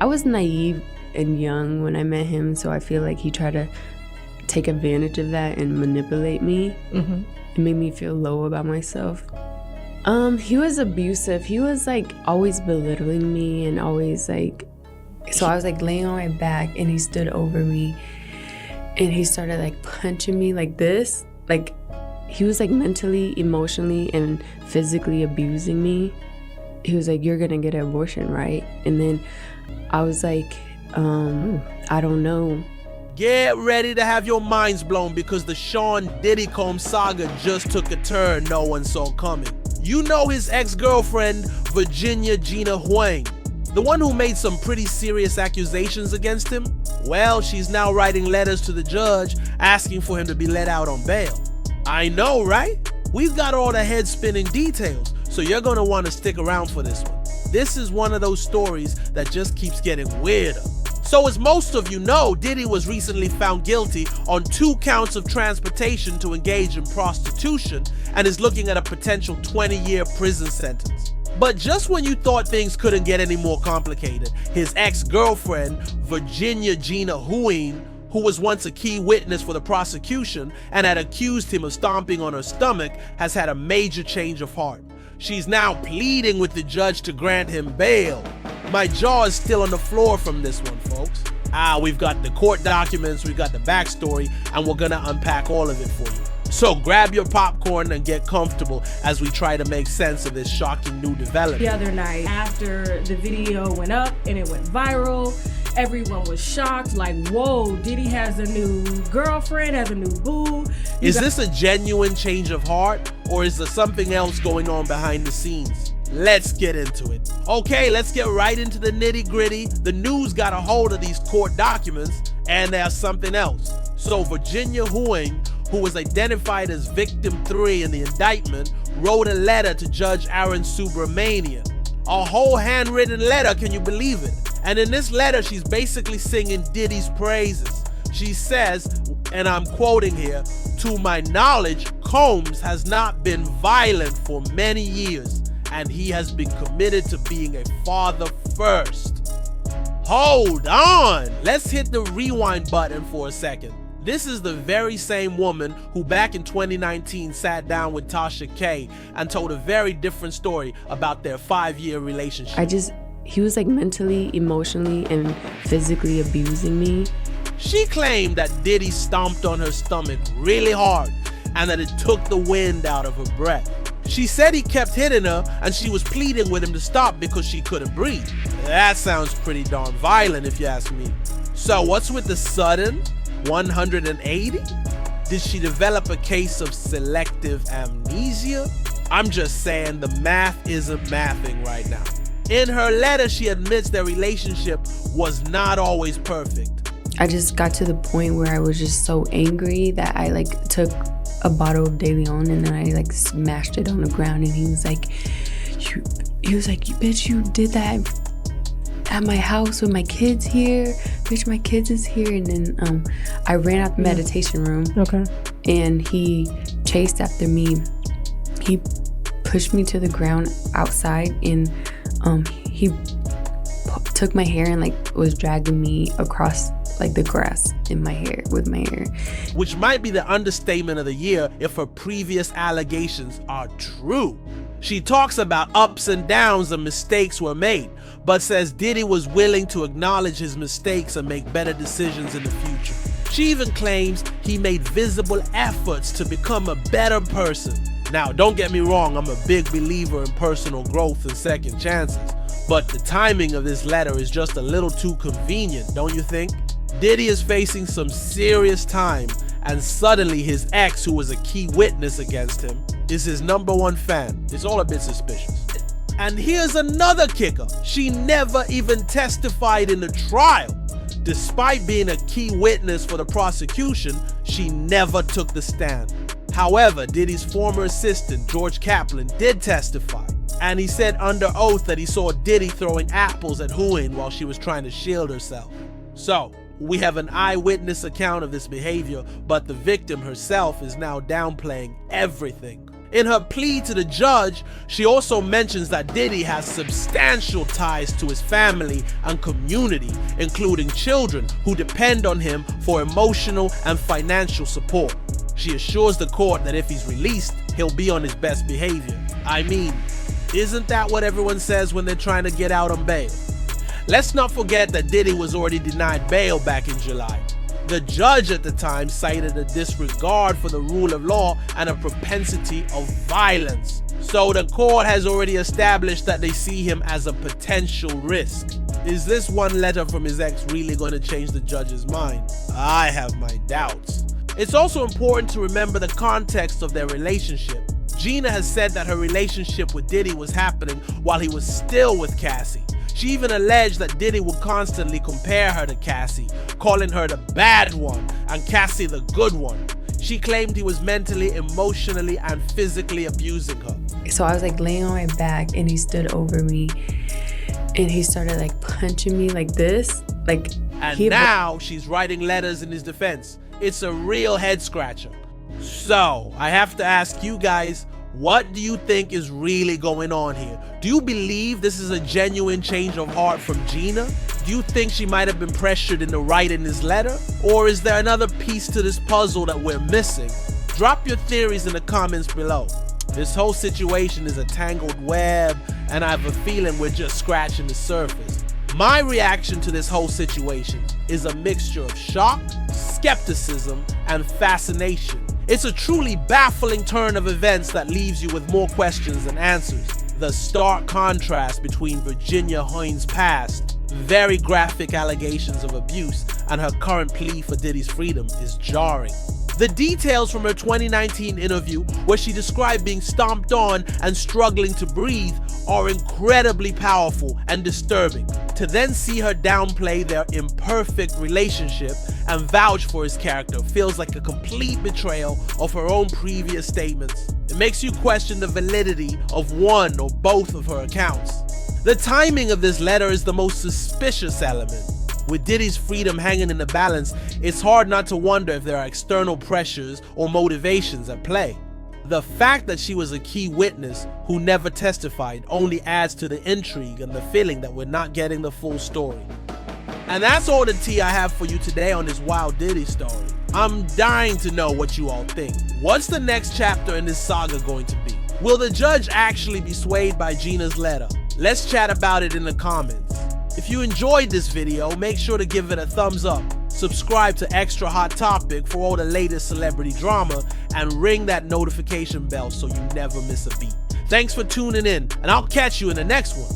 I was naive and young when I met him, so I feel like he tried to take advantage of that and manipulate me. And make me feel low about myself. He was abusive. He was like always belittling me and always like, so I was like laying on my back and he stood over me and he started like punching me like this. Like he was like mentally, emotionally, and physically abusing me. He was like, "You're gonna get an abortion, right?" And then I was like, I don't know. Get ready to have your minds blown because the Sean Diddy saga just took a turn no one saw coming. You know his ex-girlfriend, Virginia Gina Huynh, the one who made some pretty serious accusations against him? Well, she's now writing letters to the judge asking for him to be let out on bail. I know, right? We've got all the head-spinning details, so you're gonna want to stick around for this one. This is one of those stories that just keeps getting weirder. So as most of you know, Diddy was recently found guilty on 2 counts of transportation to engage in prostitution and is looking at a potential 20-year prison sentence. But just when you thought things couldn't get any more complicated, his ex-girlfriend, Virginia Gina Huynh, who was once a key witness for the prosecution and had accused him of stomping on her stomach, has had a major change of heart. She's now pleading with the judge to grant him bail. My jaw is still on the floor from this one, folks. We've got the court documents, we've got the backstory, and we're gonna unpack all of it for you. So grab your popcorn and get comfortable as we try to make sense of this shocking new development. The other night, after the video went up and it went viral, everyone was shocked, like, whoa, Diddy has a new girlfriend, has a new boo. Is this a genuine change of heart, or is there something else going on behind the scenes? Let's get into it. Okay, let's get right into the nitty-gritty. The news got a hold of these court documents, and there's something else. So Virginia Huynh, who was identified as victim 3 in the indictment, wrote a letter to Judge Aaron Subramanian. A whole handwritten letter, can you believe it? And in this letter, she's basically singing Diddy's praises. She says, and I'm quoting here, "To my knowledge, Combs has not been violent for many years, and he has been committed to being a father first." Hold on! Let's hit the rewind button for a second. This is the very same woman who back in 2019 sat down with Tasha K and told a very different story about their 5-year relationship. He was like mentally, emotionally, and physically abusing me. She claimed that Diddy stomped on her stomach really hard and that it took the wind out of her breath. She said he kept hitting her and she was pleading with him to stop because she couldn't breathe. That sounds pretty darn violent if you ask me. So what's with the sudden 180? Did she develop a case of selective amnesia? I'm just saying the math isn't mathing right now. In her letter, she admits their relationship was not always perfect. I just got to the point where I was just so angry that I like took a bottle of De Leon and then I like smashed it on the ground, and he was like, you bitch, you did that at my house with my kids here. Bitch, my kids is here. And then I ran out the meditation room. Okay. And he chased after me. He pushed me to the ground outside, and he took my hair and like was dragging me across like the grass in my hair with my hair. Which might be the understatement of the year if her previous allegations are true. She talks about ups and downs and mistakes were made, but says Diddy was willing to acknowledge his mistakes and make better decisions in the future. She even claims he made visible efforts to become a better person. Now, don't get me wrong, I'm a big believer in personal growth and second chances, but the timing of this letter is just a little too convenient, don't you think? Diddy is facing some serious time, and suddenly his ex, who was a key witness against him, is his #1 fan. It's all a bit suspicious. And here's another kicker. She never even testified in the trial. Despite being a key witness for the prosecution, she never took the stand. However, Diddy's former assistant, George Kaplan, did testify, and he said under oath that he saw Diddy throwing apples at Huynh while she was trying to shield herself. So, we have an eyewitness account of this behavior, but the victim herself is now downplaying everything. In her plea to the judge, she also mentions that Diddy has substantial ties to his family and community, including children who depend on him for emotional and financial support. She assures the court that if he's released, he'll be on his best behavior. I mean, isn't that what everyone says when they're trying to get out on bail? Let's not forget that Diddy was already denied bail back in July. The judge at the time cited a disregard for the rule of law and a propensity of violence. So the court has already established that they see him as a potential risk. Is this one letter from his ex really going to change the judge's mind? I have my doubts. It's also important to remember the context of their relationship. Gina has said that her relationship with Diddy was happening while he was still with Cassie. She even alleged that Diddy would constantly compare her to Cassie, calling her the bad one and Cassie the good one. She claimed he was mentally, emotionally, and physically abusing her. So I was like laying on my back and he stood over me and he started like punching me like this. And now she's writing letters in his defense. It's a real head scratcher. So I have to ask you guys, what do you think is really going on here? Do you believe this is a genuine change of heart from Gina? Do you think she might have been pressured into writing this letter? Or is there another piece to this puzzle that we're missing? Drop your theories in the comments below. This whole situation is a tangled web, and I have a feeling we're just scratching the surface. My reaction to this whole situation is a mixture of shock, skepticism, and fascination. It's a truly baffling turn of events that leaves you with more questions than answers. The stark contrast between Virginia Huygh's past, very graphic allegations of abuse, and her current plea for Diddy's freedom is jarring. The details from her 2019 interview, where she described being stomped on and struggling to breathe, are incredibly powerful and disturbing. To then see her downplay their imperfect relationship and vouch for his character feels like a complete betrayal of her own previous statements. It makes you question the validity of one or both of her accounts. The timing of this letter is the most suspicious element. With Diddy's freedom hanging in the balance, it's hard not to wonder if there are external pressures or motivations at play. The fact that she was a key witness who never testified only adds to the intrigue and the feeling that we're not getting the full story. And that's all the tea I have for you today on this wild Diddy story. I'm dying to know what you all think. What's the next chapter in this saga going to be? Will the judge actually be swayed by Gina's letter? Let's chat about it in the comments. If you enjoyed this video, make sure to give it a thumbs up, subscribe to Extra Hot Topic for all the latest celebrity drama, and ring that notification bell so you never miss a beat. Thanks for tuning in, and I'll catch you in the next one.